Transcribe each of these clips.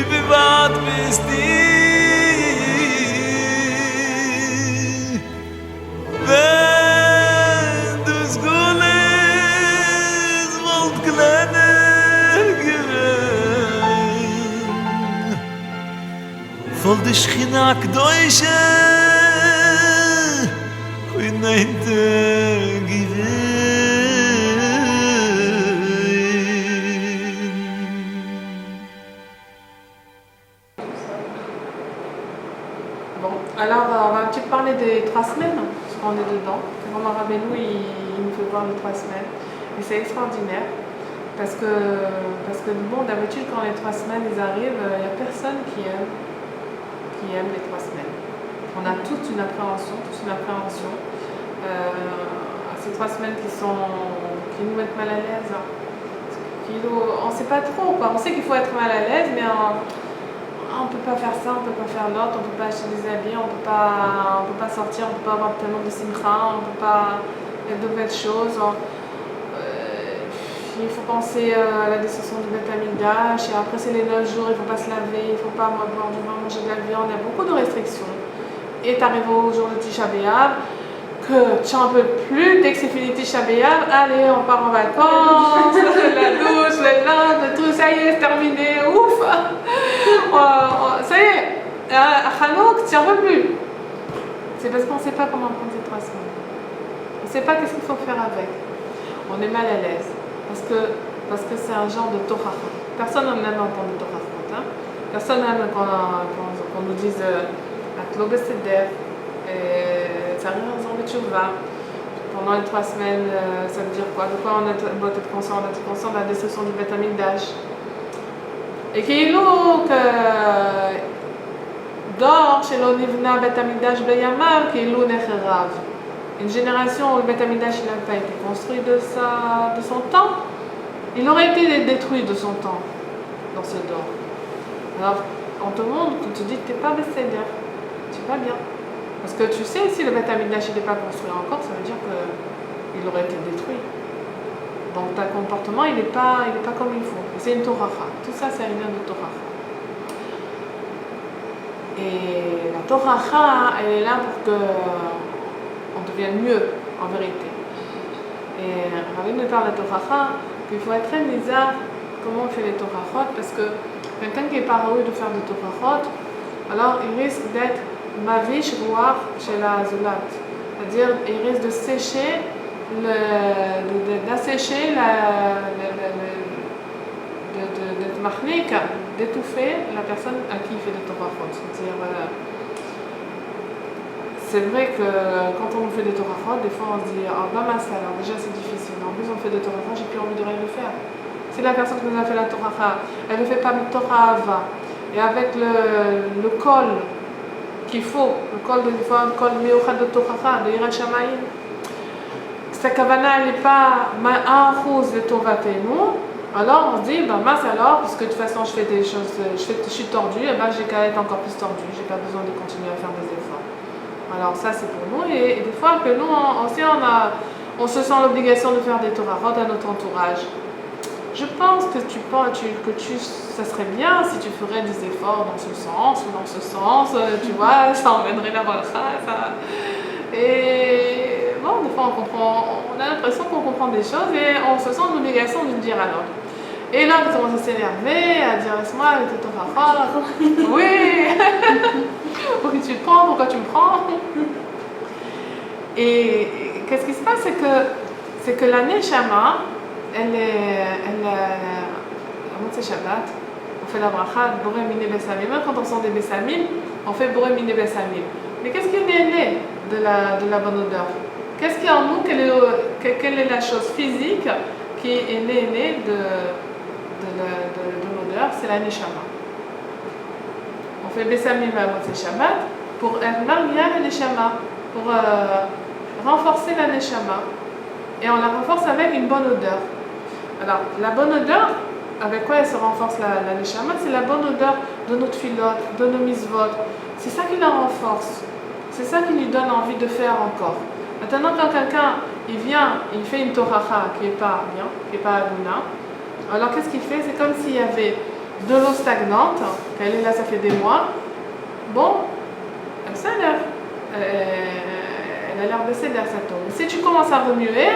wie weit bist du? Wenn du's Gules wollt kleiner gewesen, voll die Schchina Akdoische, wie neinte gewesen. Bon, alors on va un petit peu parler des 3 semaines, parce qu'on est dedans. Romain Rabbeinu, il nous fait voir les 3 semaines. Et c'est extraordinaire, parce que bon, d'habitude, quand les 3 semaines ils arrivent, il n'y a personne qui aime les 3 semaines. On a toute une appréhension, à ces 3 semaines qui nous mettent mal à l'aise. On ne sait pas trop, quoi. On sait qu'il faut être mal à l'aise, mais on ne peut pas faire ça, on ne peut pas faire l'autre, on ne peut pas acheter des habits, on ne peut pas sortir, on ne peut pas avoir tellement de simcha, on ne peut pas faire de belles choses. Il faut penser à la destruction du Beth Amikdash, et après c'est les 9 jours, il ne faut pas se laver, il ne faut pas boire du vin, manger de la viande, il y a beaucoup de restrictions. Et tu arrives au jour de Tisha B'Av, que tu n'en peux plus, dès que c'est fini Tisha B'Av, allez, on part en vacances, la douche, le linge, tout, ça y est, c'est terminé, ouf. Ça y est, à Hanouk, tu n'en peux plus. C'est parce qu'on ne sait pas comment prendre ces 3 semaines. On ne sait pas qu'est-ce qu'il faut faire avec. On est mal à l'aise, parce que c'est un genre de Torah. Personne n'aime entendre de Torah. Hein? Personne n'aime qu'on nous dise Atlo Beseder, ça rien en de Tchouva. Pendant les 3 semaines, ça veut dire quoi? De quoi on doit être conscient? On doit être conscient de la destruction du Beth Amikdash. Et qu'il que dort chez l'Onivna Beth Amikdash Beyamav, qu'il necherav. Une génération où le Beth Amikdash n'a pas été construit de son temps, il aurait été détruit de son temps dans ce dor. Alors, on te montre, tu te dis que tu n'es pas Besséder, tu n'es pas bien. Parce que tu sais, si le Beth Amikdash n'était pas construit encore, ça veut dire qu'il aurait été détruit. Donc ton comportement, il n'est pas comme il faut. C'est une Torah. Tout ça, c'est une de Torah. Et la Torah, elle est là pour qu'on devienne mieux, en vérité. Et Rabbi nous parle de Torah, qu'il faut être très bizarre comment on fait les Torahot, parce que quelqu'un qui n'est pas heureux de faire des Torahot, alors il risque d'être mavish ruach chez la Zulat. C'est-à-dire, il risque de sécher, d'assécher, d'être marnik, d'étouffer la personne à qui il fait des Torahot. C'est-à-dire, c'est vrai que quand on fait des Torahot, des fois on se dit ah bah mince, alors déjà c'est difficile. En plus on fait des Torahot, j'ai plus envie de rien le faire. Si la personne qui nous a fait la Torah, elle ne fait pas le Torah Ava, et avec le col qu'il faut, le col de col Meuchad de Torah, de Yirat Shamayim, sa kavana n'est pas un rose de Tovatenu, alors on se dit, ben mince alors, puisque de toute façon je fais des choses, je suis tordue, et ben j'ai qu'à être encore plus tordue, j'ai pas besoin de continuer à faire des efforts. Alors ça c'est pour nous, et des fois que nous aussi on se sent l'obligation de faire des Torahot à notre entourage. Je pense que ça serait bien si tu ferais des efforts dans ce sens ou dans ce sens, tu vois, ça emmènerait la bracha, ça. Et bon, des fois on a l'impression qu'on comprend des choses et on se sent l'obligation de le dire à l'autre. Et là, on commence à s'énerver, à dire laisse-moi avec tes Torahot. Oui. Pourquoi tu te prends? Pourquoi tu me prends? Et qu'est-ce qui se passe, c'est que la Neshama, elle c'est Shabbat, on fait la bracha, Boré Mine Bessamim. Même quand on sort des Bessamim, on fait Boré Mine Bessamim. Mais qu'est-ce qui est né de la bonne odeur? Qu'est-ce qui est en nous? Quelle est la chose physique qui est née de l'odeur? C'est la Neshama. On fait Bessamim à Motzei Shabbat pour être marié à la Neshama, pour renforcer la Neshama. Et on la renforce avec une bonne odeur. Alors, la bonne odeur, avec quoi elle se renforce la Neshama? C'est la bonne odeur de notre filote, de nos misvot. C'est ça qui la renforce. C'est ça qui lui donne envie de faire encore. Maintenant, quand quelqu'un, il vient, il fait une Torah qui n'est pas bien, qui n'est pas Aguna, alors qu'est-ce qu'il fait? C'est comme s'il y avait de l'eau stagnante, qu'elle est là, ça fait des mois, bon, ça a l'air, elle a l'air de céder cette eau. Mais si tu commences à remuer,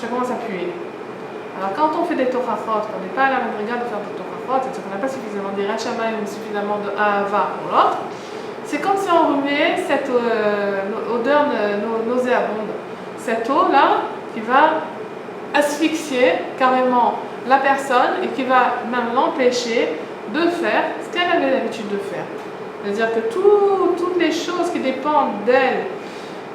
ça commence à puer. Alors quand on fait des torachot, qu'on n'est pas à la madriga de faire des torachot, c'est-à-dire qu'on n'a pas suffisamment d'Irat Shamayim ou suffisamment de Ahava pour l'autre, c'est comme si on remuait cette odeur nauséabonde. Cette eau-là qui va asphyxier carrément la personne et qui va même l'empêcher de faire ce qu'elle avait l'habitude de faire. C'est-à-dire que toutes les choses qui dépendent d'elle,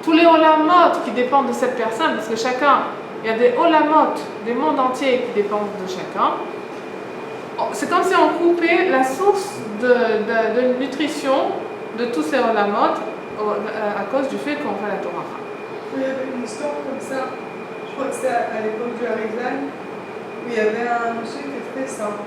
tous les olamot qui dépendent de cette personne, parce que chacun, il y a des olamot, des mondes entiers qui dépendent de chacun, c'est comme si on coupait la source de nutrition de tous ces olamot à cause du fait qu'on fait la Torah. Il y avait une histoire comme ça, je crois que c'était à l'époque du Harizal, où il y avait un monsieur qui était très simple.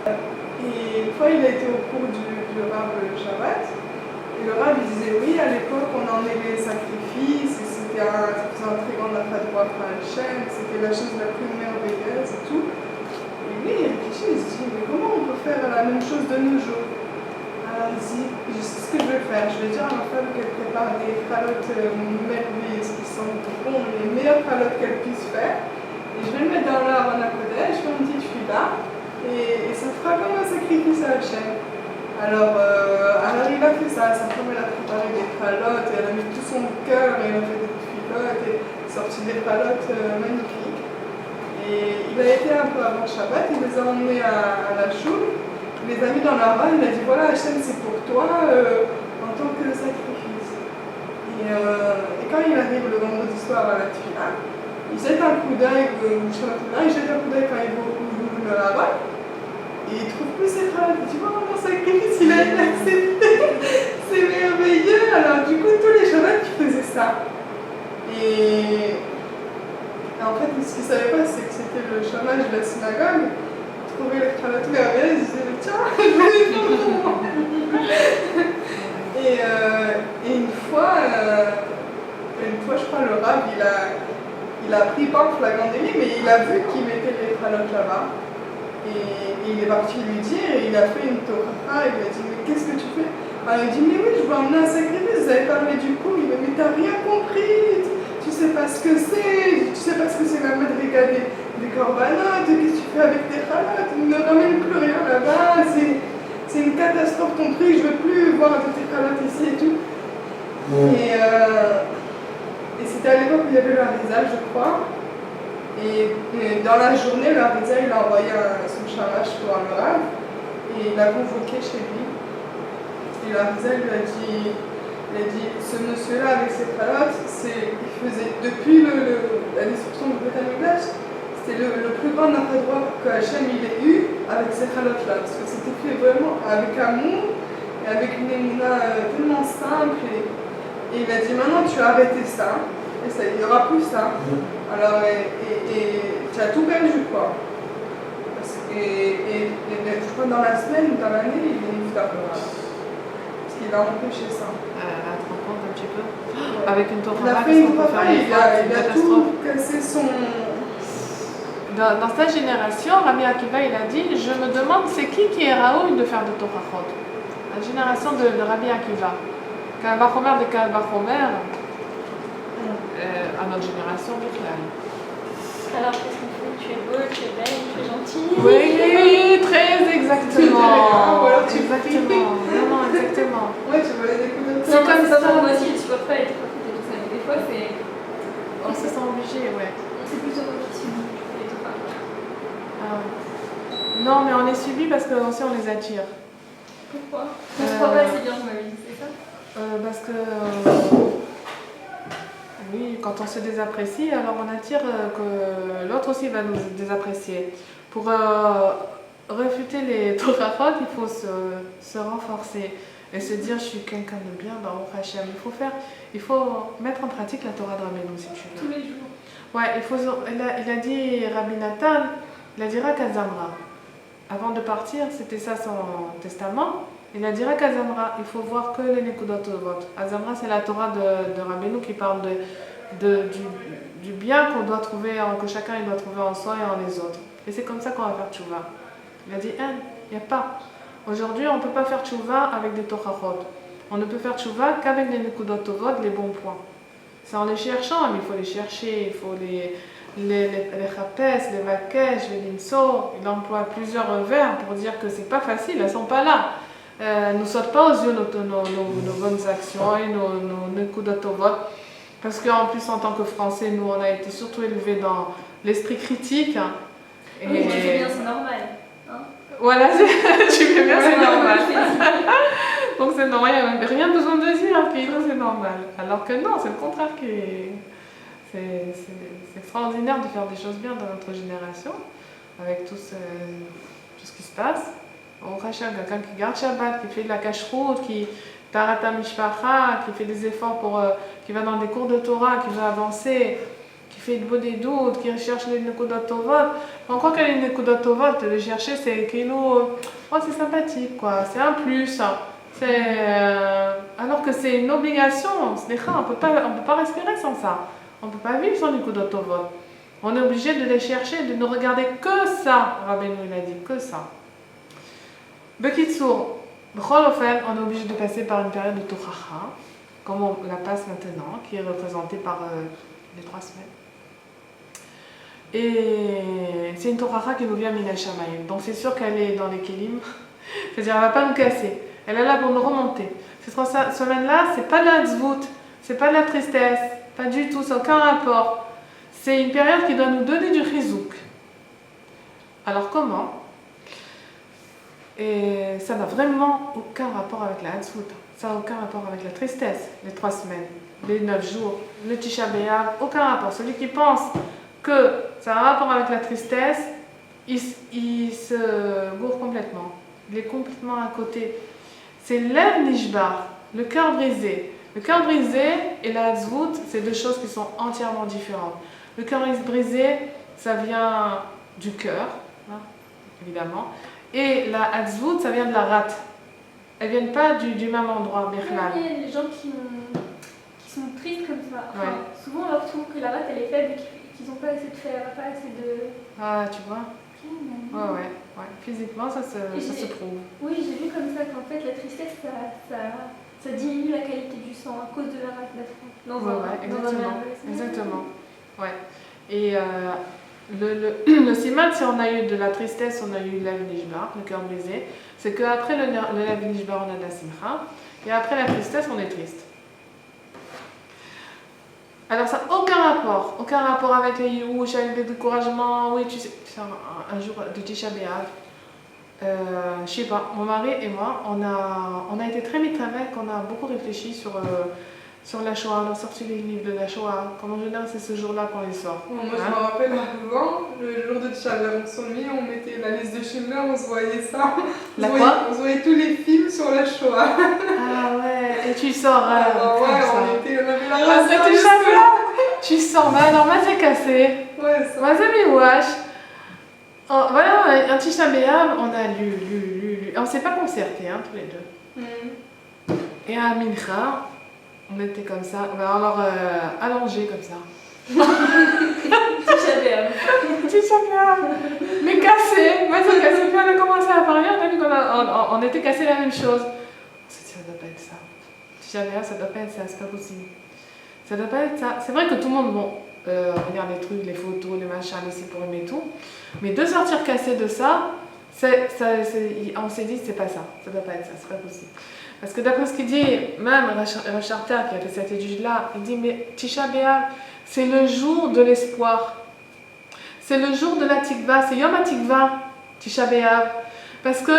Et une fois, il a été au cours du Rav Shabbat, et le Rav il disait oui, à l'époque, on emmenait les sacrifices, et ça faisait un très grand affaire de voir Hachem, c'était la chose la plus merveilleuse et tout. Et lui, il réfléchit, il se dit, mais comment on peut faire la même chose de nos jours? Alors il dit, je sais ce que je vais faire, je vais dire à ma femme qu'elle prépare des chalotes merveilleuses qui sentent bon, les meilleures chalotes qu'elle puisse faire, et je vais le mettre dans l'Aaron à Kodesh, je fais une petite fila, et ça fera comme un sacrifice à Hachem. Alors il a fait ça, sa femme elle a préparé des chalotes, et elle a mis tout son cœur, et elle a fait des filotes, et sorti des chalotes magnifiques. Et il a été un peu avant Shabbat, il les a emmenés à la choule. Les a mis dans la vanne, il a dit voilà Hachem c'est pour toi en tant que sacrifice. Et quand il arrive le vendredi soir à la tefila, il jette un coup d'œil, il jette un coup d'œil quand il va au la vanne, et il trouve plus ses chalotes. Il dit voilà mon sacrifice il a été accepté, c'est merveilleux. Alors du coup tous les Shabbat qui faisaient ça. Et en fait ce qu'ils ne savaient pas c'est que c'était le chômage de la synagogue. Trouver les chalotes merveilleuses, ils disaient tiens, je vais les faire pour moi. Et une fois, je crois, le Rav, il a pris pas en flagrant délit, mais il a vu qu'il mettait les chalotes là-bas. Et il est parti lui dire, et il a fait une toracha, il lui a dit mais qu'est-ce que tu fais? Alors il dit mais oui, je vais emmener un sacrifice, vous avez parlé du coup, il dit mais t'as rien compris, tu sais pas ce que c'est, la madriga des corbanotes, qu'est-ce que tu fais avec tes chalotes, ne ramène plus rien là-bas, c'est une catastrophe ton truc, je veux plus voir de tes chalotes ici et tout. Et c'était à l'époque où il y avait le Harizal, je crois. Et dans la journée, le Harizal il a envoyé son chamash pour un Rav et il l'a convoqué chez lui. Et le Harizal lui a dit ce monsieur-là avec ses chalotes, il faisait depuis la destruction du Beth Amikdash, c'était le plus grand droit que Hachem il ait eu avec ces chalotes-là, parce que c'était fait vraiment avec amour et avec une émouna tellement simple. Et il a dit maintenant tu as arrêté ça, et ça, il n'y aura plus ça. Alors, et tu as tout perdu quoi. Et je crois dans la semaine ou dans l'année, il est venu faire le Rav. Parce qu'il a empêché ça. À te rendre compte un petit peu. Ouais. Avec une torah, il a fait une torah, il a tout cassé son... Dans sa génération, Rabbi Akiva il a dit je me demande c'est qui est raoul de faire de torachot. La génération de Rabbi Akiva. Quand Bachomer de Kal Bachomer, à notre génération, alors, qu'est-ce qu'on fait? Tu es beau, tu es belle, tu es gentille. Oui, très exactement. Ou alors tu exactement. Non, exactement. Ouais, tu veux les découvrir. C'est comme ça. Moi aussi, je supporte pas être coiffée et tout ça. Mais des fois, c'est. On se sent obligé, ouais. C'est plutôt suivi. Non, mais on est suivi parce que aussi on les attire. Pourquoi? On se croit pas assez bien, vous m'avez dit, c'est ça? Parce que. Oui, quand on se désapprécie, alors on attire que l'autre aussi va nous désapprécier. Pour refuter les torachot, il faut se renforcer et se dire je suis quelqu'un de bien, Baruch Hashem. Il faut mettre en pratique la Torah de Rabbeinu si tu veux. Tous les jours. Ouais, il a dit Rabbi Nathan, il a dit Rak Azamra. Avant de partir, c'était ça son testament. Il a dit Rak Azamra, il faut voir que les Nekudot Tovot. Azamra, c'est la Torah de Rabbeinu qui parle du bien qu'on doit trouver, que chacun il doit trouver en soi et en les autres. Et c'est comme ça qu'on va faire tchouva. Il a dit Il n'y a pas. Aujourd'hui, on ne peut pas faire tchouva avec des torahot. On ne peut faire tchouva qu'avec les nekudot tovot, les bons points. C'est en les cherchant, mais il faut les chercher, il faut les chapes, les vakesh, les limso. Il emploie plusieurs verbes pour dire que c'est pas facile, elles sont pas là. Nous sautent pas aux yeux nos bonnes actions et nos nekudot tovot. Parce qu'en plus, en tant que Français, nous, on a été surtout élevés dans l'esprit critique. Et... Oui, tu fais bien, c'est normal. Hein. Voilà, tu fais bien, c'est normal. Donc c'est normal, il n'y a même rien besoin de dire, puis c'est normal. Alors que non, c'est le contraire qui est... C'est extraordinaire de faire des choses bien dans notre génération, avec tout ce qui se passe. Au Rachel, quelqu'un qui garde Shabbat, qui fait de la cache-route, qui tarata mishpacha, qui fait des efforts pour... qui va dans des cours de Torah, qui va avancer, qui fait de beaux des doutes, qui recherche les nekudot tovot. On croit que les nekudot tovot, de les chercher, c'est c'est sympathique, quoi. C'est un plus. Alors que c'est une obligation. On ne peut pas respirer sans ça. On ne peut pas vivre sans nekudot tovot. On est obligé de les chercher, de ne regarder que ça. Rabbeinu, il a dit que ça. Bekitsour, b'chol ofen, on est obligé de passer par une période de tochacha, comme on la passe maintenant, qui est représentée par les 3 semaines. Et c'est une tochacha qui nous vient mina shamayim. Donc c'est sûr qu'elle est dans les kelim, c'est-à-dire elle ne va pas nous casser. Elle est là pour nous remonter. Ces 3 semaines-là, c'est pas de la tzvout, c'est pas de la tristesse, pas du tout, ça n'a aucun rapport. C'est une période qui doit nous donner du chizouk. Alors comment? Et ça n'a vraiment aucun rapport avec la tzvout. Ça n'a aucun rapport avec la tristesse, les 3 semaines, les 9 jours, le Tisha B'Av, aucun rapport. Celui qui pense que ça a un rapport avec la tristesse, il se gourre complètement. Il est complètement à côté. C'est l'Ev Nishbar, le cœur brisé. Le cœur brisé et la tzvout, c'est 2 choses qui sont entièrement différentes. Le cœur brisé, ça vient du cœur, hein, évidemment. Et la tzvout, ça vient de la rate. Elles ne viennent pas du même endroit, Birlal. Il y a des gens qui sont tristes comme ça. Enfin, Ouais. souvent, on leur trouve que la rate, elle est faible et qu'ils n'ont pas assez de fer, pas assez de... Ah, tu vois? Ouais. Physiquement, ça se prouve. Oui, j'ai vu comme ça qu'en fait, la tristesse, ça diminue la qualité du sang à cause de la rate Exactement. Ouais. Et le siman, si on a eu de la tristesse, on a eu l'Ev Nishbar, le cœur brisé, c'est qu'après le L'Ev Nishbar, on a de la simcha, et après la tristesse, on est triste. Alors ça n'a aucun rapport avec les youch, avec le découragement. Oui, tu sais, un jour de Tisha B'Av, je sais pas, mon mari et moi, on a été très vite avec, on a beaucoup réfléchi sur la Shoah, on a sorti les livres de la Shoah. Comme en général, c'est ce jour-là qu'on les sort. Moi, je me rappelle avant, le jour de Tisha B'Av, on s'ennuyait, on mettait la liste de Schindler, on se voyait ça. On se voyait tous les films sur la Shoah. Ah ouais, et tu sors. Ouais, on avait la race. Ah, Tisha B'Av, tu sors, non, moi c'est cassé. Ouais, ça. Moi c'est miwash. Oh, voilà, un Tisha B'Av, on a lu. On s'est pas concertés, hein, tous les deux. Et à Mincha, on était comme ça, alors allongés comme ça. Tisha B'Av. Tisha B'Av, mais cassé. Moi c'est cassé, puis on a commencé à parler, on a vu qu'on était cassé la même chose. On s'est dit, ça doit pas être ça. Tisha B'Av, ça doit pas être ça, c'est pas possible. Ça doit pas être ça. C'est vrai que tout le monde, regarde les trucs, les photos, les machins, les sipurim et tout. Mais de sortir cassé de ça, on s'est dit, c'est pas ça. Ça doit pas être ça, c'est pas possible. Parce que d'après ce qu'il dit, même Racharta qui a fait cette étude-là, il dit, mais Tisha B'Av, c'est le jour de l'espoir. C'est le jour de la tikva, c'est Yom HaTikva, Tisha B'Av. Parce que,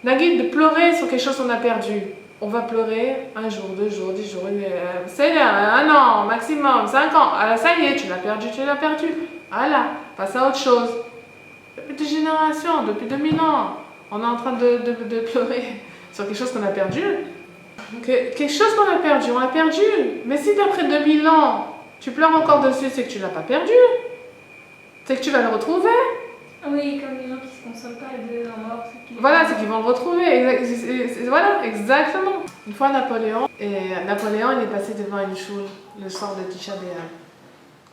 la guide de pleurer sur quelque chose qu'on a perdu. On va pleurer 1 jour, 2 jours, 10 jours, c'est 1 an, maximum, 5 ans. Alors ça y est, tu l'as perdu. Voilà, passe à autre chose. Depuis des générations, depuis 2000 ans, on est en train de pleurer sur quelque chose qu'on a perdu. Quelque chose qu'on a perdu, on l'a perdu. Mais si d'après 2000 ans, tu pleures encore dessus, c'est que tu ne l'as pas perdu. C'est que tu vas le retrouver. Oui, comme les gens qui ne se consolent pas de leur mort. Voilà, c'est qu'ils vont le retrouver. Voilà, exactement. Une fois Napoléon, il est passé devant une choule le soir de Tisha B'Av.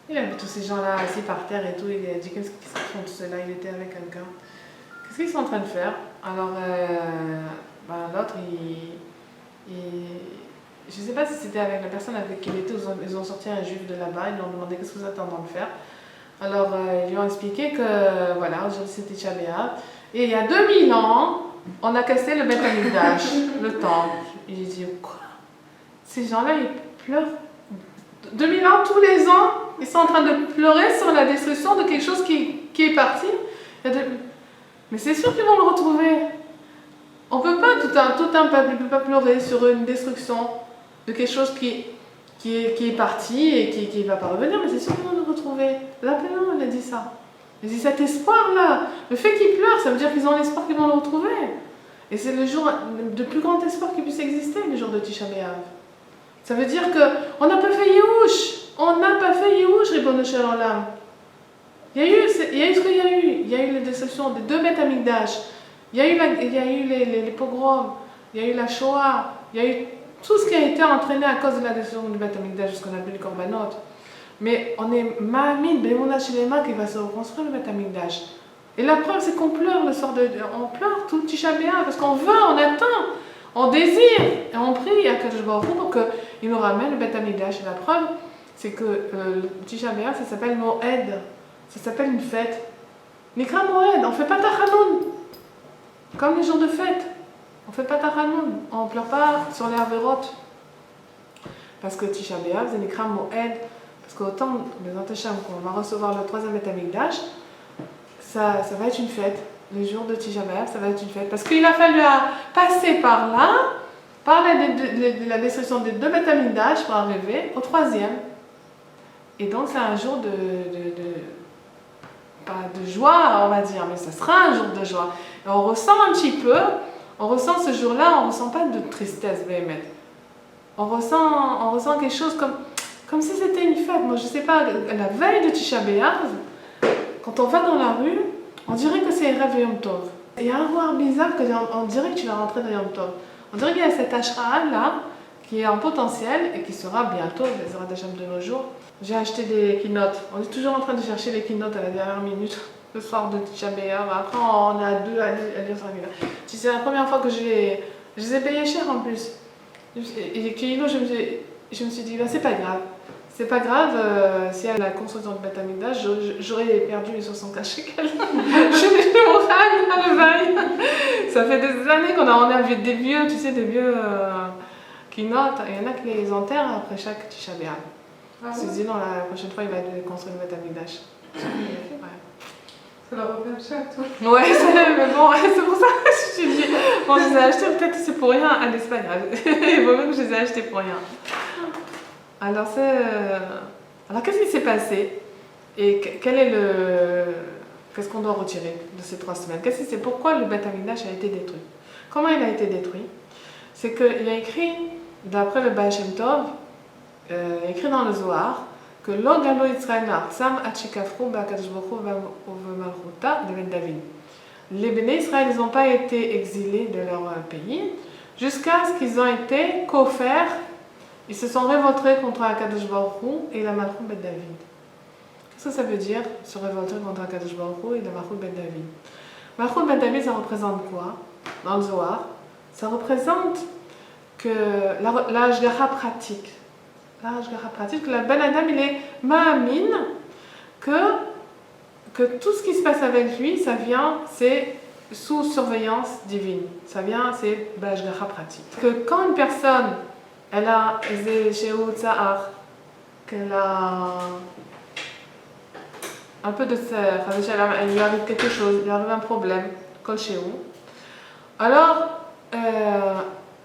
Il a vu tous ces gens-là assis par terre et tout. Il a dit, qu'est-ce qu'ils font tout cela? Il était avec quelqu'un. Qu'est-ce qu'ils sont en train de faire? Alors, l'autre, je ne sais pas si c'était avec la personne avec qui il était, ils ont sorti un juif de là-bas, ils lui ont demandé qu'est-ce que vous êtes en train de faire. Alors, ils lui ont expliqué que, voilà, aujourd'hui c'était Tisha B'Av, et il y a 2000 ans, on a cassé le Beth Amikdash, le temple. Il dit, quoi? Ces gens-là, ils pleurent. 2000 ans, tous les ans, ils sont en train de pleurer sur la destruction de quelque chose qui est parti. Mais c'est sûr qu'ils vont le retrouver. On peut pas, tout un peuple ne peut pas pleurer sur une destruction de quelque chose qui est parti et qui ne va pas revenir, mais c'est sûr qu'ils vont le retrouver. L'appellant, il a dit ça. Il a dit cet espoir-là, le fait qu'ils pleurent, ça veut dire qu'ils ont l'espoir qu'ils vont le retrouver. Et c'est le jour de plus grand espoir qui puisse exister, le jour de Tisha B'Av. Ça veut dire qu'on n'a pas fait Yéhouch. On n'a pas fait Yéhouch, Ribono Shel Olam. Il y a eu ce qu'il y a eu. Il y a eu les destructions des 2 Beth Amikdash. Il y a eu les pogroms. Il y a eu la Shoah. Il y a eu tout ce qui a été entraîné à cause de la destruction du Beth Amikdash, ce qu'on appelle les Korbanot. Mais on est Ma'amin, Be'emunah Shelema, qui va se reconstruire le Beth Amikdash. Et la preuve, c'est qu'on pleure le soir on pleure tout Tisha B'Av parce qu'on veut, on attend, on désire et on prie à Kadosh Baruch Hu pour qu'il nous ramène le Beth Amikdash. Et la preuve, c'est que le Tisha B'Av, ça s'appelle Moed, ça s'appelle une fête. Nikra Moed, on ne fait pas Tachanoun, comme les jours de fête. On ne fait pas Tachanoun, on ne pleure pas sur les Averot. Parce que Tisha B'Av, c'est Nikra Moed, parce qu'autant, les Antacham, qu'on va recevoir le 3e Beth Amikdash, ça va être une fête. Le jour de Tisha B'Av, ça va être une fête. Parce qu'il a fallu passer par là, par la destruction des 2 Beth Amikdash pour arriver au 3e. Et donc c'est un jour pas de joie, on va dire, mais ça sera un jour de joie. Et on ressent un petit peu, on ressent ce jour-là, on ne ressent pas de tristesse, Béhémet. On ressent quelque chose comme si c'était une fête. Moi, je ne sais pas, la veille de Tisha B'Av, quand on va dans la rue, on dirait que c'est Erev Yom Tov. Il y a un voir bizarre on dirait que tu vas rentrer dans Yom Tov. On dirait qu'il y a cette Ashra là qui est en potentiel et qui sera bientôt, les Zera d'Hachem de nos jours. J'ai acheté des keynotes. On est toujours en train de chercher les keynotes à la dernière minute, le soir de Tisha B'Av. Après, on est à 2 à lire sur la Gemara. C'est la première fois que je les ai payés cher en plus. Et les keynotes, je me suis dit, c'est pas grave. C'est pas grave, si à la construction de Beth Amikdash, j'aurais perdu les 64 shekels. Je suis mon râle à le bail. Ça fait des années qu'on a vu des vieux, tu sais, des vieux keynotes. Il y en a qui les enterrent après chaque Tisha B'Av. Ah Se ouais. dit, non, la prochaine fois, il va construire le Beth Amikdash. Ouais. Ça leur revient cher, toi. Ouais, mais bon, c'est pour ça que je te dis. Bon, je les ai achetés, peut-être que c'est pour rien. Allez, c'est pas grave. Il vaut mieux que je les ai achetés pour rien. Alors, qu'est-ce qui s'est passé et qu'est-ce qu'on doit retirer de ces 3 semaines? Pourquoi le Beth Amikdash a été détruit? Comment il a été détruit? C'est qu'il a écrit, d'après le Baal Shem Tov, écrit dans le Zohar, que Lo galo Yitzrael ma'artzam ad shekafru b'akadosh baruch hu u'b'malchuta de Ben David. Les Béné Israël, ils n'ont pas été exilés de leur pays jusqu'à ce qu'ils ont été kofers. Ils se sont révoltés contre Akadosh Baruch Hu et la Malchut Ben David. Qu'est-ce que ça veut dire, se révolter contre Akadosh Baruch Hu et la Malchut Ben David? Malchut Ben David, ça représente quoi dans le Zohar? Ça représente que la Hashgacha pratique. La Hashgacha pratique, que la Ben Adam, il est ma'amin, que tout ce qui se passe avec lui, ça vient, c'est sous surveillance divine. Ça vient, c'est la Hashgacha pratique. Que quand une personne elle a qu'elle a un peu de serre, elle lui arrive quelque chose, il lui arrive un problème, alors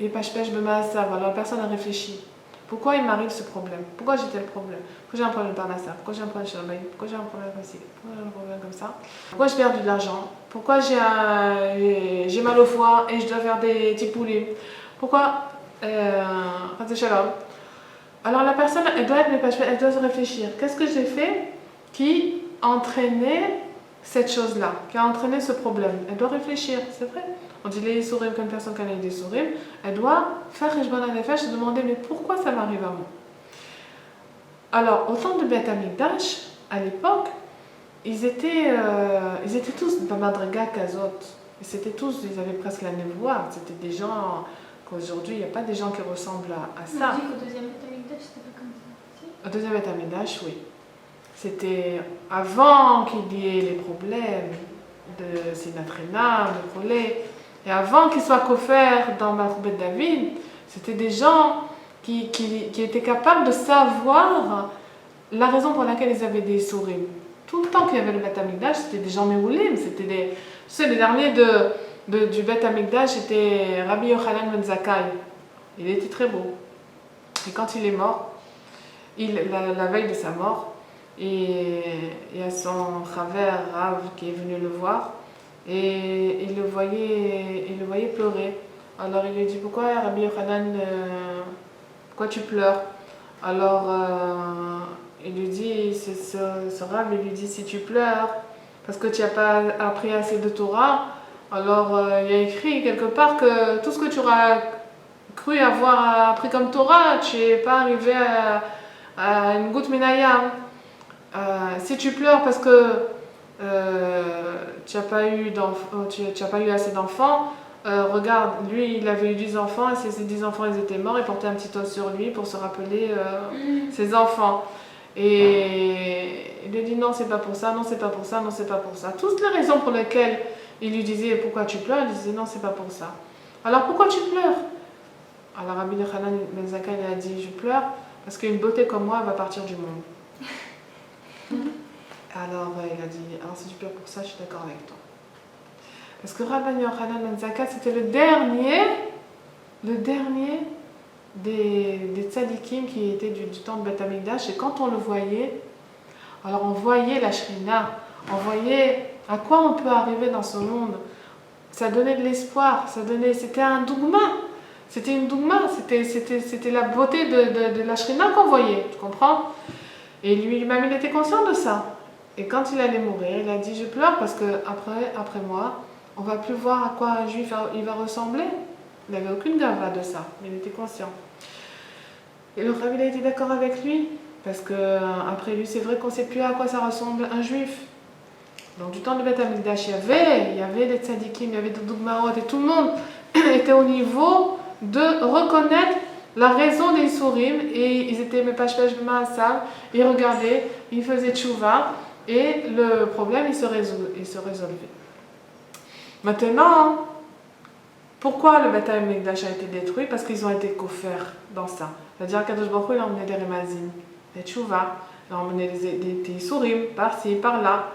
il pêche la personne a réfléchi. Pourquoi il m'arrive ce problème? Pourquoi j'ai tel problème? Pourquoi j'ai un problème par ça? Pourquoi j'ai un problème chez le bail? Pourquoi j'ai un problème ici? Pourquoi j'ai un problème comme ça? Pourquoi j'ai perdu de l'argent? Pourquoi j'ai mal au foie et je dois faire des tipoulis? Pourquoi alors la personne, elle doit se réfléchir. Qu'est-ce que j'ai fait qui a entraîné cette chose-là, qui a entraîné ce problème? Elle doit réfléchir, c'est vrai. On dit les sourim comme personne qui a des sourim. Elle doit faire Cheshbon HaNefesh, se demander mais pourquoi ça m'arrive à moi? Alors au temps de Beth Amikdash, à l'époque, ils étaient tous dans Madriga Kazot. Et c'était tous, ils avaient presque la névoie. C'était des gens qu'aujourd'hui, il n'y a pas des gens qui ressemblent à On ça. dit qu'au deuxième Beth Amikdash, c'était pas comme ça. Si. Au deuxième Beth Amikdash, oui. C'était avant qu'il y ait les problèmes de Sinatrina, de Cholé, et avant qu'ils soient couverts dans Malchut David, c'était des gens qui étaient capables de savoir la raison pour laquelle ils avaient des souris. Tout le temps qu'il y avait le Beth Amikdash, c'était des gens méoulim, c'était des... Tu sais, le dernier du Beth Amikdash, c'était Rabbi Yochanan ben Zakkai. Il était très beau. Et quand il est mort, la veille de sa mort, et il y a son Chaver Rav qui est venu le voir, et il le voyait pleurer. Alors il lui dit, pourquoi Rabbi Yochanan, pourquoi tu pleures? Alors il lui dit, ce Rav lui dit, si tu pleures parce que tu n'as pas appris assez de Torah, alors il y a écrit quelque part que tout ce que tu auras cru avoir appris comme Torah, tu n'es pas arrivé à une goutte minayam. Si tu pleures parce que tu n'as pas eu assez d'enfants, regarde, lui il avait eu 10 enfants et ces 10 enfants ils étaient morts, il portait un petit os sur lui pour se rappeler ses enfants. Et il lui dit non, c'est pas pour ça, non, c'est pas pour ça, non, c'est pas pour ça. Toutes les raisons pour lesquelles il lui disait pourquoi tu pleures, il disait non, c'est pas pour ça. Alors pourquoi tu pleures? Alors Rabbi Yochanan ben Zakkai a dit, je pleure parce qu'une beauté comme moi va partir du monde. Alors il a dit, alors si tu pleures pour ça, je suis d'accord avec toi. Parce que Rabbi Yochanan ben Zakkai, c'était le dernier des tzadikim qui étaient du temps de Beth Amikdash. Et quand on le voyait, alors on voyait la Shrina, on voyait à quoi on peut arriver dans ce monde. Ça donnait de l'espoir, c'était un dougma. C'était une dougma, c'était la beauté de la Shrina qu'on voyait, tu comprends? Et lui-même, il était conscient de ça. Et quand il allait mourir, il a dit, je pleure parce que après moi, on va plus voir à quoi un juif il va ressembler. Il n'avait aucune gava de ça, mais il était conscient. Et le Rabbi a été d'accord avec lui, parce que après lui, c'est vrai qu'on ne sait plus à quoi ça ressemble un juif. Donc du temps de Beth Amikdash, il y avait des tzadikim, il y avait des dougmarot, et tout le monde était au niveau de reconnaître la raison des sourim, et ils étaient mepashpesh b'ma'asav, ils regardaient, ils faisaient tchouva, et le problème il se résolvait. Maintenant, pourquoi le Beth Amikdash a été détruit? Parce qu'ils ont été couverts dans ça. C'est-à-dire qu'Akadosh Baruch Hu, il a emmené des remazim, des tchouva, il a emmené des sourim, par-ci, par-là.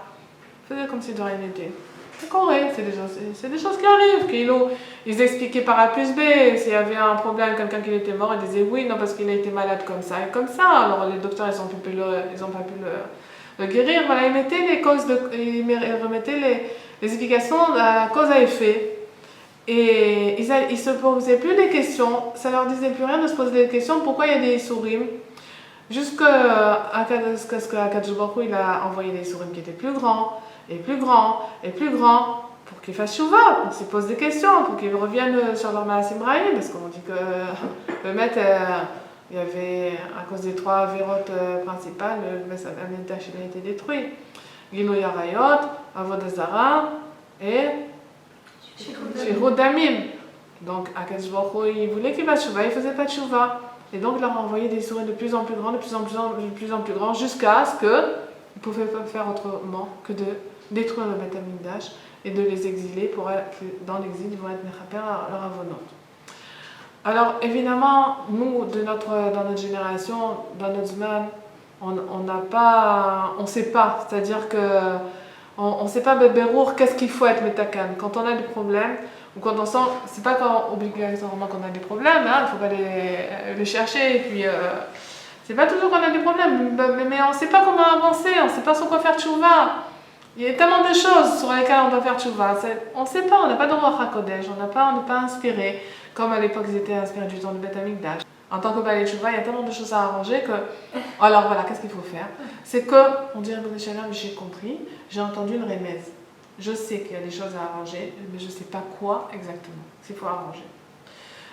Il faisait comme si de rien n'était. C'est correct, c'est des choses qui arrivent. Ils expliquaient par A plus B. S'il y avait un problème, quelqu'un qui était mort, ils disaient oui, non, parce qu'il a été malade comme ça et comme ça. Alors les docteurs, ils n'ont pas pu le guérir. Voilà, ils mettaient les causes, ils remettaient les explications à cause à effet. Et ils ne se posaient plus des questions, ça leur disait plus rien de se poser des questions, pourquoi il y a des sourim, jusqu'à ce qu'Akadosh Baruch Hu, il a envoyé des sourim qui étaient plus grands, et plus grands, et plus grands, pour qu'ils fassent chouva, pour qu'ils se posent des questions, pour qu'ils reviennent sur leur Maasim Raïm, parce qu'on dit que le maître, il y avait, à cause des 3 vérotes principales, le Beth Amikdash a été détruit. Gilui Arayot, Avod Hazara, et Shirut Damim. Donc, Akadosh Baruch Hu, il voulait qu'il fasse chouva, il ne faisait pas de chouva. Et donc, il leur a envoyé des souris de plus en plus grands, de plus en plus grands, jusqu'à ce qu'ils ne pouvaient pas faire autrement que de détruire le Beth Amikdash et de les exiler pour que dans l'exil, ils vont être mechaper à leur avonot. Alors, évidemment, nous, dans notre génération, dans notre zman, on ne sait pas. C'est-à-dire que on ne sait pas, Beberour, qu'est-ce qu'il faut être metakan. Quand on a des problèmes, ou quand on sent, c'est pas obligatoirement qu'on a des problèmes, il ne faut pas les chercher, et puis c'est pas toujours qu'on a des problèmes, mais on ne sait pas comment avancer, on ne sait pas sur quoi faire tchouva. Il y a tellement de choses sur lesquelles on doit faire tchouva, on ne sait pas, on n'a pas de Ruach HaKodesh, on n'est pas inspiré, comme à l'époque ils étaient inspirés du temps de Beth Amikdash. En tant que balai tchouva, il y a tellement de choses à arranger que... Alors voilà, qu'est-ce qu'il faut faire? C'est que, on dirait, j'ai compris, j'ai entendu une remède. Je sais qu'il y a des choses à arranger, mais je ne sais pas quoi exactement, s'il faut arranger.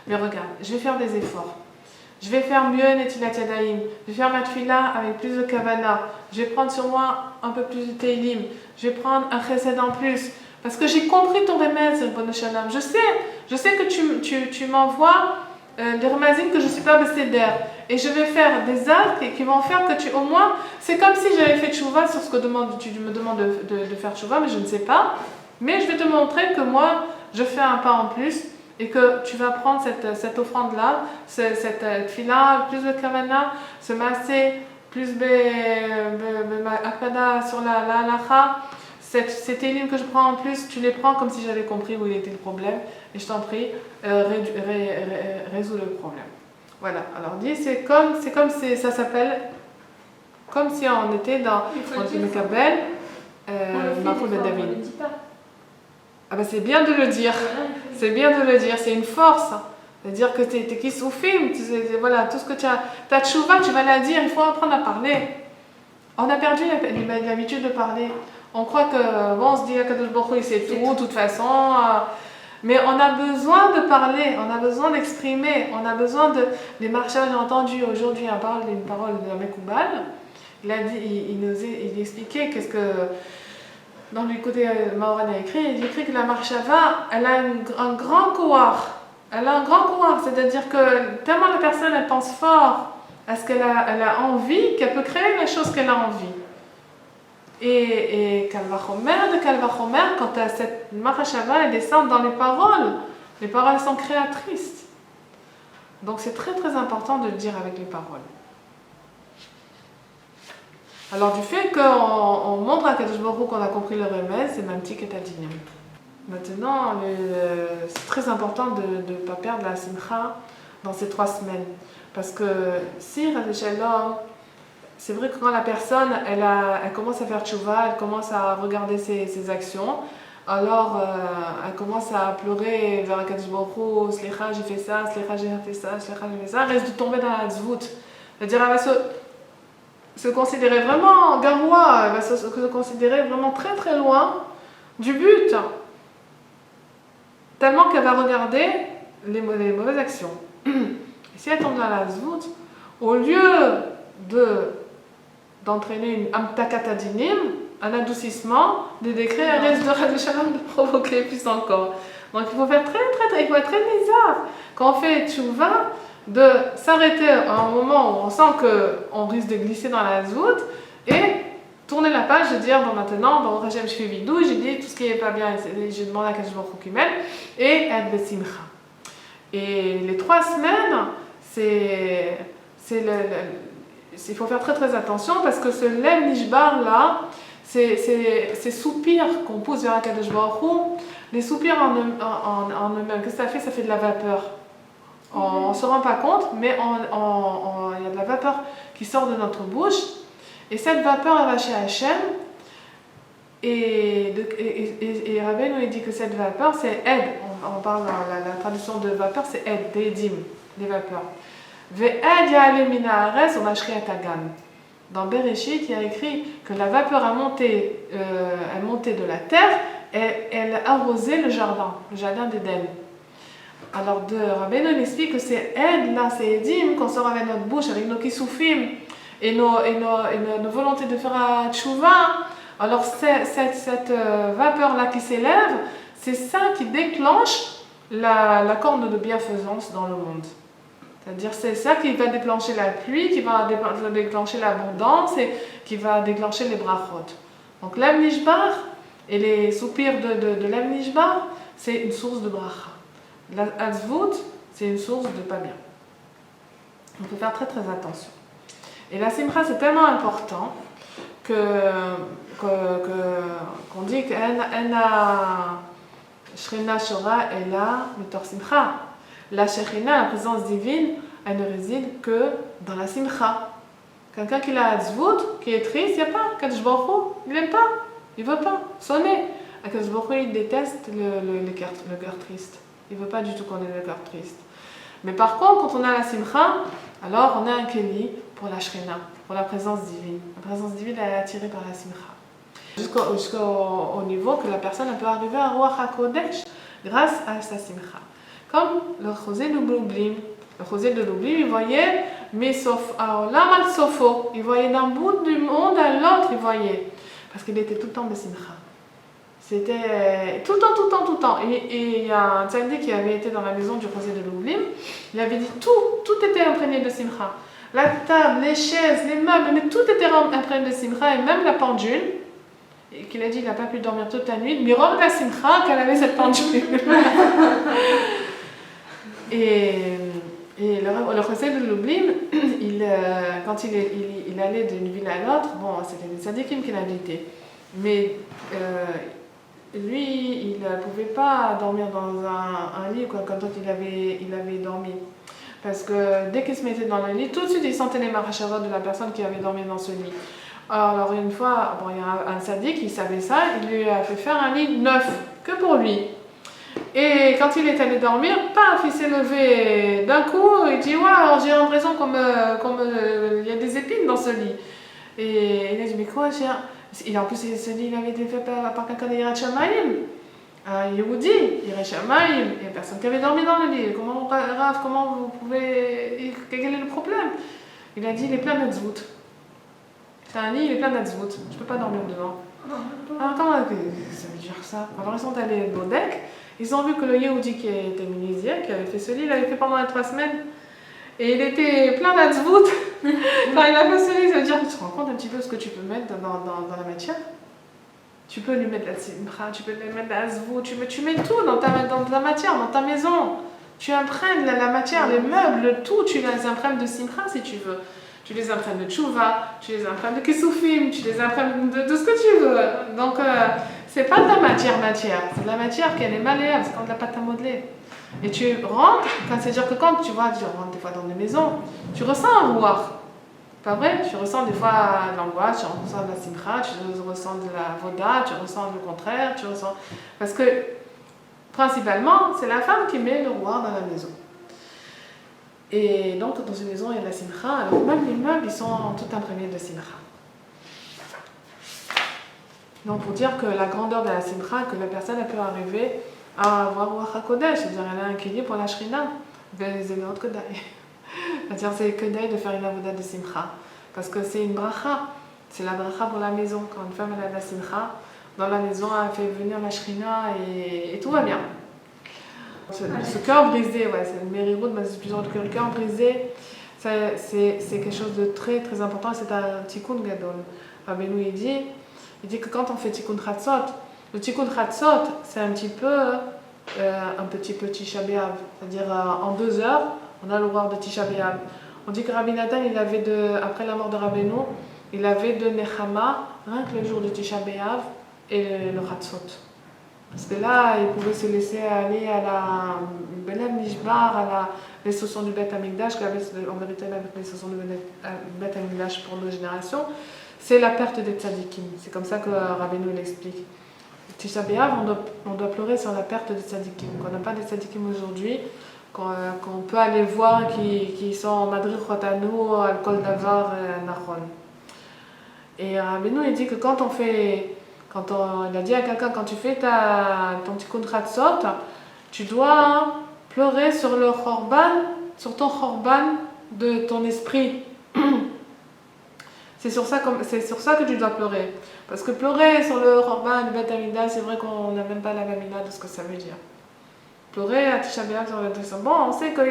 Mais regarde, je vais faire des efforts. Je vais faire mieux Netilat Yadayim. Je vais faire ma tefila avec plus de kavana. Je vais prendre sur moi un peu plus de teilim. Je vais prendre un chesed en plus. Parce que j'ai compris ton remède, Ribono Shel Olam. Je sais que tu m'envoies des remazim que je ne suis pas besséder. Et je vais faire des actes qui vont faire que au moins, c'est comme si j'avais fait tchouva sur ce que tu me demandes de faire tchouva, mais je ne sais pas. Mais je vais te montrer que moi, je fais un pas en plus et que tu vas prendre cette offrande-là, cette tefila, plus de kavana, ce massé, plus akada sur la halacha, ces télim que je prends en plus, tu les prends comme si j'avais compris où il était le problème. Et je t'en prie, résous le problème. Voilà, alors dis, ça s'appelle comme si on était dans le Kabel, Mahfouz Ben David. On ne le dit pas. Ah ben c'est bien de le dire, c'est bien de le dire, c'est une force. C'est-à-dire que tu es qui soufim, voilà, tout ce que tu as tchouva, tu vas la dire, il faut apprendre à parler. On a perdu l'habitude de parler. On croit que, bon, on se dit, Kadosh Baruch Hu, c'est tout, de toute façon. Mais on a besoin de parler, on a besoin d'exprimer, on a besoin de... Les marcheurs, j'ai entendu aujourd'hui une parole de Mekoubal. Il a dit, il expliquait qu'est-ce que... Dans le côté Maoran a écrit, il écrit que la marchava, elle a un grand couloir. Elle a un grand couloir, c'est-à-dire que tellement la personne, elle pense fort à ce qu'elle a envie, qu'elle peut créer les choses qu'elle a envie. Et Kalvachomer, quand cette marachava, elle descend dans les paroles sont créatrices. Donc c'est très très important de le dire avec les paroles. Alors du fait qu'on montre à Kadosh Baruch Hu qu'on a compris le remède, c'est Mamtik et Tadinim. Maintenant, c'est très important de ne pas perdre la simcha dans ces 3 semaines. Parce que si Shalom, c'est vrai que quand la personne elle commence à faire tchouva, elle commence à regarder ses actions, alors elle commence à pleurer vers Akadosh Baruch Hu, Slicha j'ai fait ça, Slicha j'ai fait ça, Slicha j'ai fait ça, elle risque de tomber dans la tzvout. C'est-à-dire elle va se considérer vraiment garoua, elle va se considérer vraiment très très loin du but. Tellement qu'elle va regarder les mauvaises actions. Et si elle tombe dans la tzvout, au lieu d'entraîner une amtakatadinim, un adoucissement des décrets, elle risque de provoquer plus encore. Donc il faut faire il faut être très bizarre quand on fait tchouva, de s'arrêter à un moment où on sent qu'on risque de glisser dans la zout et tourner la page, de dire bon maintenant, dans le régime je fais vidou, j'ai dit tout ce qui n'est pas bien, j'ai demandé à Kadosh Baruch Hu Kimel et être besimcha. Et les 3 semaines, il faut faire très très attention parce que ce lem nishbar là, ces soupirs qu'on pousse vers Kadosh Baruch Hu, les soupirs en eux-mêmes, qu'est-ce que ça fait? Ça fait de la vapeur. On ne se rend pas compte, mais il y a de la vapeur qui sort de notre bouche. Et cette vapeur, elle va chez Hachem. Et Rabbeinu nous dit que cette vapeur, c'est Ed. On parle dans la traduction de vapeur, c'est Ed, des dîmes, des vapeurs. Ve'ed ya'ale min haaretz u'mashriat hagan. Dans Bereshit, il y a écrit que la vapeur a monté de la terre et elle a arrosé le jardin d'Éden. Alors Rabbeinu explique que c'est Ed, là, c'est Edim, qu'on sort avec notre bouche, avec nos kisoufim et nos volontés de faire un tchouva. Alors cette vapeur-là qui s'élève, c'est ça qui déclenche la corne de bienfaisance dans le monde. C'est-à-dire c'est ça qui va déclencher la pluie, qui va déclencher l'abondance et qui va déclencher les brachot. Donc l'Am Nishbar et les soupirs de l'Am Nishbar, c'est une source de bracha. La Hazvout, c'est une source de pas bien. On peut faire très très attention. Et la simcha, c'est tellement important qu'on dit qu'Ena Shrina Shora est là, Mitor Simcha. La Shekhinah, la présence divine, elle ne réside que dans la simcha. Quelqu'un qui a Hazvout, qui est triste, il n'y a pas. Kadosh Baruch Hu, il n'aime pas, il ne veut pas sonner. Kadosh Baruch Hu, il déteste le cœur triste. Il ne veut pas du tout qu'on ait le cœur triste. Mais par contre, quand on a la simcha, alors on a un keli pour la shrina, pour la présence divine. La présence divine, elle est attirée par la simcha. Jusqu'au niveau que la personne peut arriver à Ruach HaKodesh grâce à sa simcha. Comme le Chosé de Lublin. Le Chosé de Lublin, il voyait Mesof Haolam al Sofo. Il voyait d'un bout du monde à l'autre, il voyait. Parce qu'il était tout le temps de simcha. C'était tout le temps, tout le temps, tout le temps. Et il y a un tzaddik qui avait été dans la maison du Rosé de Lublin, il avait dit tout était imprégné de simcha. La table, les chaises, les meubles, mais tout était imprégné de simcha, et même la pendule. Et qu'il a dit qu'il n'a pas pu dormir toute la nuit, miroir de la simcha qu'elle avait cette pendule. et le Rosé de Lublin, quand il allait d'une ville à l'autre, bon, c'était des tzaddikim qu'il invitait. Mais lui, il ne pouvait pas dormir dans un lit quand il avait dormi. Parce que dès qu'il se mettait dans le lit, tout de suite il sentait les marachavot de la personne qui avait dormi dans ce lit. Alors une fois, il y a un tzaddik qui savait ça, il lui a fait faire un lit neuf, que pour lui. Et quand il est allé dormir, paf, il s'est levé d'un coup, il dit « Ouais, alors j'ai l'impression comme il y a des épines dans ce lit. » Et il a dit « Mais quoi, cher ?» En plus, ce lit, il avait été fait par quelqu'un de Yirat Shamayim, un Yehudi, Yirat Shamayim, il n'y a personne qui avait dormi dans le lit. Comment, Rav, comment vous pouvez... Quel est le problème? Il a dit « Il est plein d'adzvout. C'est un lit, il est plein d'adzvout. Je ne peux pas dormir dedans. » Alors, comment ça veut dire ça? Alors, ils sont allés au Bodek. Ils ont vu que le Yehudi qui était minisien, qui avait fait ce lit, il l'avait fait pendant les 3 semaines. Et il était plein d'adzvout. Quand il a fait ce lit, ça veut dire que tu te rends compte un petit peu ce que tu peux mettre dans la matière. Tu peux lui mettre de la simcha, tu peux lui mettre de la adzvout, tu mets tout dans ta matière, dans ta maison. Tu imprègnes la matière, les meubles, tout, tu les imprègnes de simcha si tu veux. Tu les imprègnes de tchouva, tu les imprègnes de kessoufim, tu les imprègnes de ce que tu veux. Donc, c'est pas de la matière, c'est de la matière qui est malléable, c'est comme de la pâte à modeler. Et tu rentres, c'est-à-dire que quand tu rentres des fois dans des maisons, tu ressens un voir. Pas vrai? Tu ressens des fois de l'angoisse, tu ressens de la simcha, tu ressens de la voda, tu ressens le contraire, tu ressens... Parce que, principalement, c'est la femme qui met le roi dans la maison. Et donc, dans une maison, il y a de la simcha, alors même les meubles, ils sont tout imprégnés de simcha. Donc, pour dire que la grandeur de la simcha, que la personne elle peut arriver à avoir Ruach HaKodesh, c'est-à-dire elle a un équilibre pour la shrina, c'est notre Kodai. C'est-à-dire c'est Kodai de faire une avoda de simcha, parce que c'est une bracha, c'est la bracha pour la maison. Quand une femme elle a de la simcha, dans la maison, elle fait venir la shrina et tout va bien. Ce cœur brisé, ouais, c'est le mérirout, mais c'est plusieurs le cœur brisé, c'est quelque chose de très très important, c'est un tikkun gadol. Rabbeinu il dit que quand on fait tikkun chatzot, le tikkun chatzot, c'est un petit peu Tisha B'Av, c'est-à-dire en 2 heures, on a le roi de Tisha B'Av. On dit que Rabbi Nathan, après la mort de Rabbeinu, il avait de Nechama, rien que le jour de Tisha B'Av et le chatzot. Parce que là, il pouvait se laisser aller à la Belem Nishbar, à la destruction du Beth Amikdash, en vérité la destruction du Beth Amikdash pour nos générations, c'est la perte des tzadikim. C'est comme ça que Rabbeinu l'explique. Tisha B'Av, on doit pleurer sur la perte des tzadikim. Qu'on n'a pas des tzadikim aujourd'hui, qu'on peut aller voir qui sont en Madrid Khotanu, al Kol Davar, Nachon. Et Rabbeinu il dit que il a dit à quelqu'un, quand tu fais ton tikkun chatzot, tu dois pleurer sur le chorban, sur ton chorban de ton esprit. C'est sur ça que tu dois pleurer. Parce que pleurer sur le chorban du Beth Amikdash, c'est vrai qu'on n'a même pas la gamina de ce que ça veut dire. Pleurer à Tisha B'Av sur le Beth Amikdash, bon, on sait que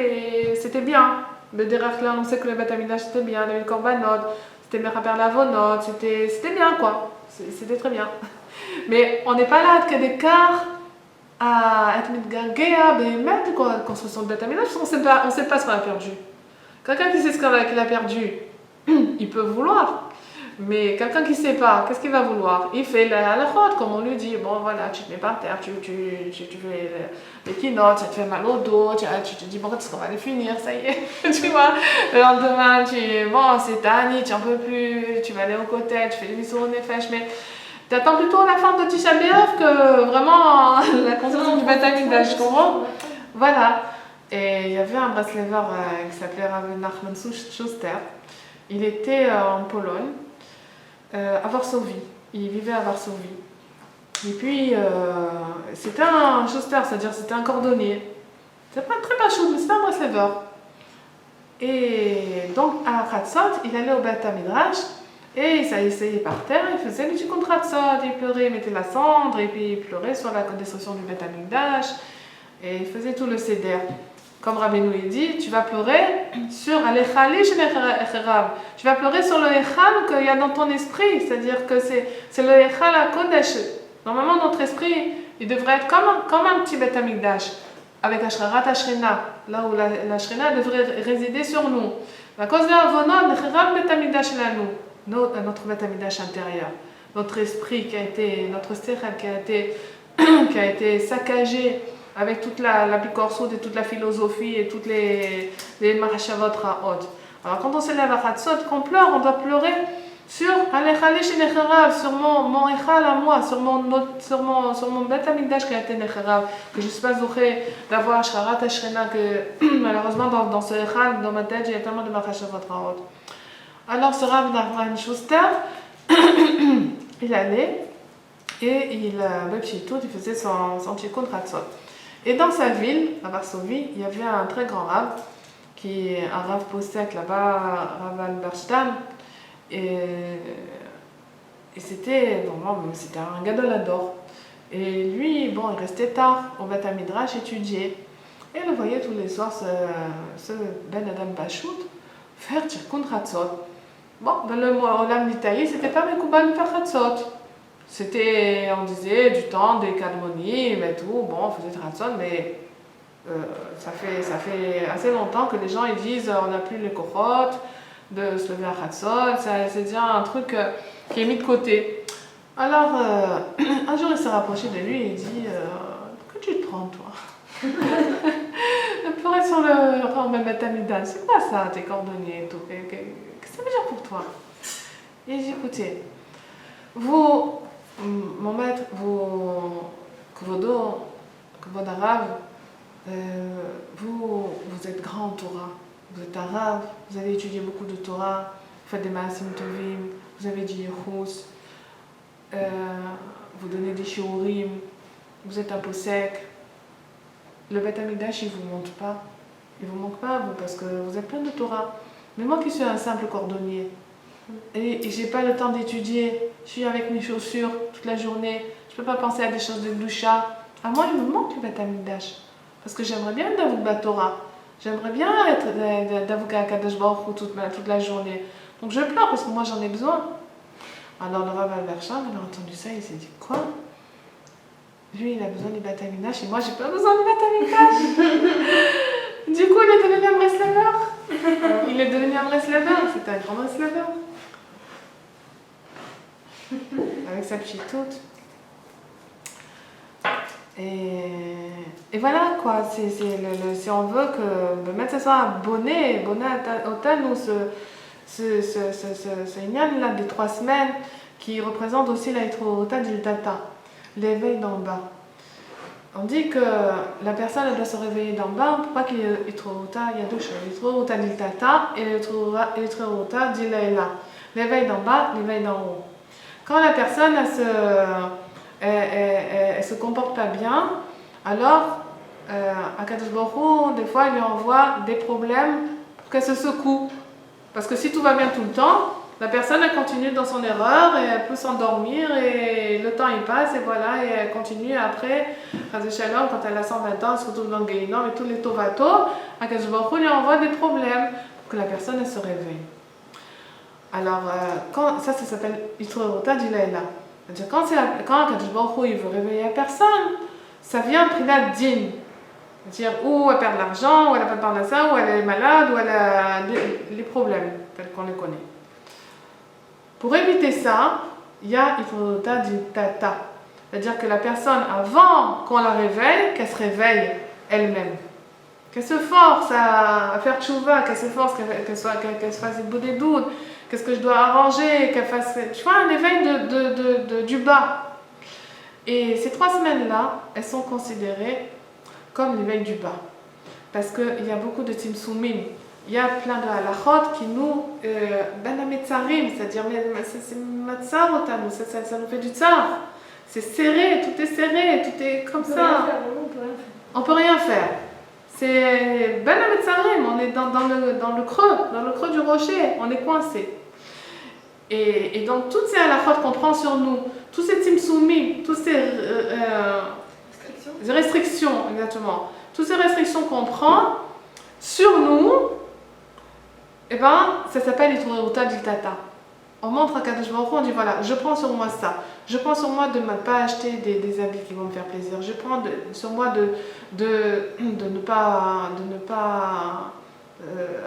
c'était bien. Le derech là, on sait que le Beth Amikdash c'était bien, le korbanot, c'était Mechaper Lavonot, c'était bien quoi. C'était très bien. Mais on n'est pas là qu'à d'écart à être mitgagea, mettre construction de Beth Amikdash, parce qu'on ne sait pas ce qu'on a perdu. Quelqu'un qui sait ce qu'il a perdu, il peut vouloir. Mais quelqu'un qui ne sait pas, qu'est-ce qu'il va vouloir? Il fait la halachot, comme on lui dit. Bon, voilà, tu te mets par terre, tu fais les quinottes, ça te fait mal au dos, tu te dis, bon, quand est-ce qu'on va les finir? Ça y est, tu vois. Le lendemain, c'est tani, tu n'en peux plus, tu vas aller au côté, tu fais les missions nefesh, mais tu attends plutôt la fin de Tisha B'Av que vraiment la construction du Beth Amikdash, je comprends. Voilà. Et il y avait un Breslever qui s'appelait Rav Nachman Schuster. Il était en Pologne. À Varsovie. Il vivait à Varsovie. Et puis, c'était un Schuster, c'est-à-dire c'était un cordonnier. C'était pas très chou, mais c'était un breslever. Et donc, à Chatzot, il allait au Beth Midrash Et il s'asseyait par terre, il faisait le tikkun chatzot, il pleurait, il mettait la cendre, et puis il pleurait sur la destruction du Beth Amikdash, et il faisait tout le seder. Comme Rabbeinu il dit, tu vas pleurer sur Alechali shel Echerav. Tu vas pleurer sur le Echal qu'il y a dans ton esprit, c'est-à-dire que c'est le Echal à Kodesh. Normalement, notre esprit, il devrait être comme un petit Beth Amikdash, avec Ashrarat Ashrena, là où la Shrena devrait résider sur nous. La cause de l'Avonot, Echerav Beth Amikdash nous. Notre Beth Amikdash intérieur, notre esprit qui a été, notre stéchel qui a été saccagé avec toute la bikorsout et toute la philosophie et toutes les marachavot ra'ot. Alors quand on s'élève à Chatzot, qu'on pleure, on doit pleurer sur Alechali shel Echerav, sur mon Echal à moi, sur mon Beth Amikdash qui a été Echerav, que je ne suis pas zoché d'avoir Ashrarat Ashrena, que malheureusement dans ce Echal, dans ma tête, j'ai tellement de marachavot ra'ot. Alors ce Rav Nachman Schuster, il allait et il faisait son tikkun chatzot. Et dans sa ville, à Varsovie, il y avait un très grand Rav, un Rav Posek là-bas, Rav Alberstam, et c'était un Gadolador. Et lui, bon, il restait tard au Beth Midrash étudier. Et il le voyait tous les soirs, ce Ben Adam Pachout, faire tikkun chatzot. Bon, dans le Olam d'Italie, c'était pas Mekouba de faire Chatzot. C'était, on disait, du temps des Kadmonim et tout. Bon, on faisait Chatzot, mais ça fait assez longtemps que les gens ils disent on n'a plus les Kochot de se lever à Chatzot. C'est déjà un truc qui est mis de côté. Alors, un jour, il s'est rapproché de lui et il dit que tu te prends, toi? De pleurer sur le Rambam Beth Amikdash, c'est quoi ça, tes cordonniers et tout? Qu'est-ce que ça veut dire pour toi? Et j'ai dit, écoutez, vous, mon maître, Kvodo Arav, vous êtes grand en Torah, vous êtes arabe, vous avez étudié beaucoup de Torah, vous faites des Maasim Tovim, vous avez du Yechus, vous donnez des Shiurim, vous êtes un posek. Le Beth Amikdash, il vous manque pas. Il vous manque pas, vous, parce que vous êtes plein de Torah. Mais moi qui suis un simple cordonnier, et j'ai pas le temps d'étudier, je suis avec mes chaussures toute la journée, je peux pas penser à des choses de doucha. À moi, il me manque le Beth Amikdash. Parce que j'aimerais bien d'Avouk Torah. J'aimerais bien être d'Avouk Kadosh Baruch Hu toute la journée. Donc je pleure parce que moi j'en ai besoin. Alors le Rav Alberstam, il a entendu ça, il s'est dit quoi? Lui, il a besoin du Beth Amikdash et moi, j'ai pas besoin du Beth Amikdash. Du coup, il est devenu un Breslaver. Il est devenu un Breslaver. C'était un grand Breslaver. Avec sa petite toute. Et voilà quoi. Si on veut que le maître soit abonné au Tanou, ce Inyan là des 3 semaines qui représente aussi la Hitrota d'Iltata. L'éveil d'en bas. On dit que la personne elle doit se réveiller d'en bas pour pas qu'il y ait Hitrota, il y a 2 choses, Hitrota d'Iltata et Hitrota d'Ilaila. L'éveil d'en bas, l'éveil d'en haut. Quand la personne elle se comporte pas bien, alors Akadosh Baruch Hu, des fois il lui envoie des problèmes pour qu'elle se secoue. Parce que si tout va bien tout le temps, la personne elle continue dans son erreur et elle peut s'endormir et le temps il passe et voilà et elle continue après Chazé Shalom quand elle a 120 ans elle se retrouve dans le Guéhinom et tous les Tovato Akadosh Baruch Hu lui envoie des problèmes pour que la personne elle se réveille. Alors ça s'appelle Hitrota d'Ilaila. C'est-à-dire quand Akadosh Baruch Hu il veut réveiller la personne, ça vient Prinat Din. C'est-à-dire ou elle perd de l'argent, ou elle n'a pas de parnassa, ou elle est malade, ou elle a les problèmes tels qu'on les connaît. Pour éviter ça, il y a Hitrota d'Iltata. C'est-à-dire que la personne, avant qu'on la réveille, qu'elle se réveille elle-même. Qu'elle se force à faire tchouva, qu'elle se force, qu'elle se fasse des doutes, qu'est-ce que je dois arranger, qu'elle fasse, tu vois, un éveil du bas. Et ces 3 semaines-là, elles sont considérées comme l'éveil du bas. Parce qu'il y a beaucoup de timsoumim. Il y a plein de halachot qui nous ben ametzarim, c'est-à-dire c'est matzar otanu, ça nous fait du tsar. C'est serré, tout est comme ça. On peut rien faire. C'est ben ametzarim, on est dans le creux du rocher, on est coincé. Et donc, toutes ces halachot qu'on prend sur nous, tous ces timsoumim, toutes ces restrictions, exactement, toutes ces restrictions qu'on prend sur nous, eh ben, ça s'appelle Itureuta Diltata. On montre à Kadosh Baruch Hu, on dit voilà, je prends sur moi ça. Je prends sur moi de ne pas acheter des habits qui vont me faire plaisir. Je prends sur moi de ne pas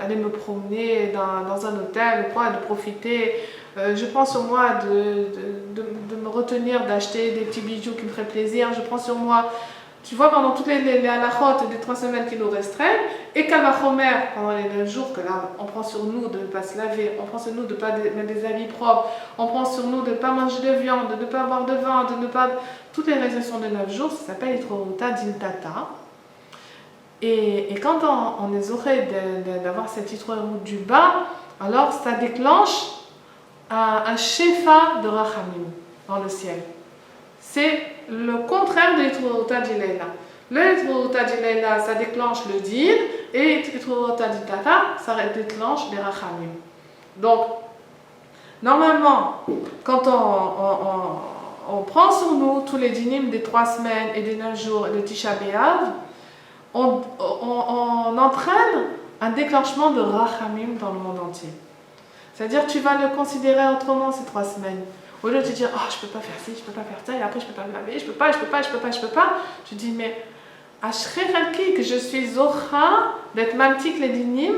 aller me promener dans un hôtel, ou quoi, de profiter. Je prends sur moi de me retenir d'acheter des petits bijoux qui me feraient plaisir. Je prends sur moi, tu vois, pendant toutes les halachot des 3 semaines qui nous restreignent, et Kavachomer, pendant les 9 jours, que là, on prend sur nous de ne pas se laver, on prend sur nous de ne pas mettre des habits propres, on prend sur nous de ne pas manger de viande, de ne pas boire de vin, de ne pas... Toutes les restrictions de 9 jours, ça s'appelle Itureuta Diltata. Et quand on est zoré d'avoir cette Itureuta du bas, alors ça déclenche un shefa de Rachamim dans le ciel. C'est le contraire de Itureuta Dileila. Le Itureuta Dileila, ça déclenche le din, et Itureuta Diltata, ça déclenche les Rachamim. Donc, normalement, quand on prend sur nous tous les dinim des 3 semaines et des 9 jours et de Tisha B'Av, on entraîne un déclenchement de Rachamim dans le monde entier. C'est-à-dire que tu vas le considérer autrement ces 3 semaines. Au lieu de te dire, oh, je peux pas faire ci, je peux pas faire ça, et après je peux pas me laver, je peux pas, tu dis, mais Ashrei Chalki, que je suis Zocha, d'être mamtik les dinim,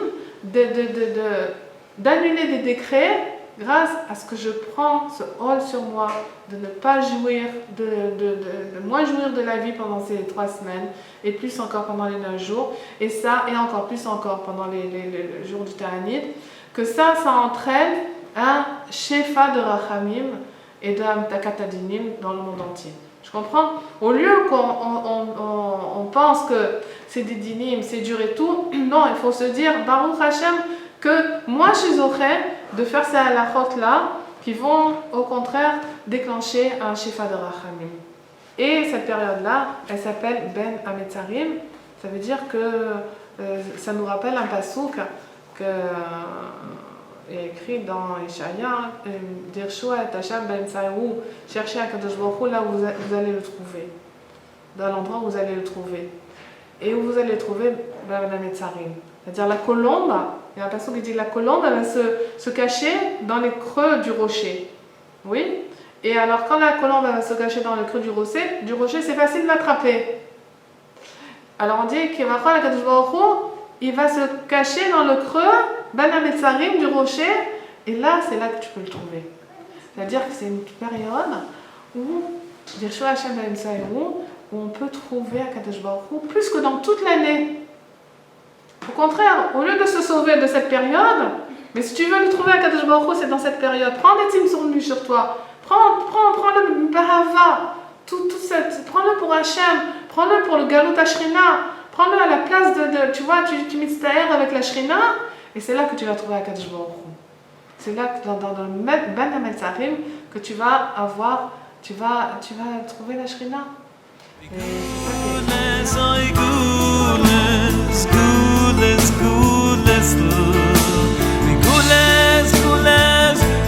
d'annuler des décrets, grâce à ce que je prends ce hol sur moi, de ne pas jouir, de moins jouir de la vie pendant ces 3 semaines, et plus encore pendant les 9 jours, et ça, et encore plus encore pendant les jours du Ta'anit, que ça entraîne un shefa de Rachamim et de Takatadinim dans le monde entier. Je comprends? Au lieu qu'on pense que c'est des dinim, c'est dur et tout, non, il faut se dire, Baruch Hashem, que moi je suis oré de faire ces halachot là qui vont au contraire déclencher un shefa de Rachamim. Et cette période-là, elle s'appelle Ben Ametzarim. Ça veut dire que ça nous rappelle un pasouk que est écrit dans Ishaïa, Dirshua et Hasham ben Saïrou, cherchez à Kadosh Baruch Hu là où vous allez le trouver, dans l'endroit où vous allez le trouver. Et où vous allez le trouver, Ben Ametzarim. C'est-à-dire la colombe, il y a un passage qui dit que la colombe elle va se cacher dans les creux du rocher. Oui? Et alors quand la colombe elle va se cacher dans le creux du rocher, c'est facile de l'attraper. Alors on dit qu'il va faire Kadosh Baruch Hu, il va se cacher dans le creux Ben Ametzarim du rocher, et là c'est là que tu peux le trouver. C'est-à-dire que c'est une période où Dirshua Hashem ben Saïrou, où on peut trouver Kadosh Baruch Hu plus que dans toute l'année. Au contraire, au lieu de se sauver de cette période, mais si tu veux le trouver à Kadosh Baruch Hu, c'est dans cette période. Prends des timsournu sur toi, prends-le Bahava, prends-le pour Hachem, prends-le pour le Galut Ashrina, prends-le à la place tu vois, tu mitztaher avec la Shrina, et c'est là que tu vas trouver à Kadosh Baruch Hu. C'est là que dans le Ben Ametzarim que tu vas trouver la Shrina. Gules,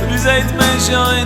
du seid Mensch in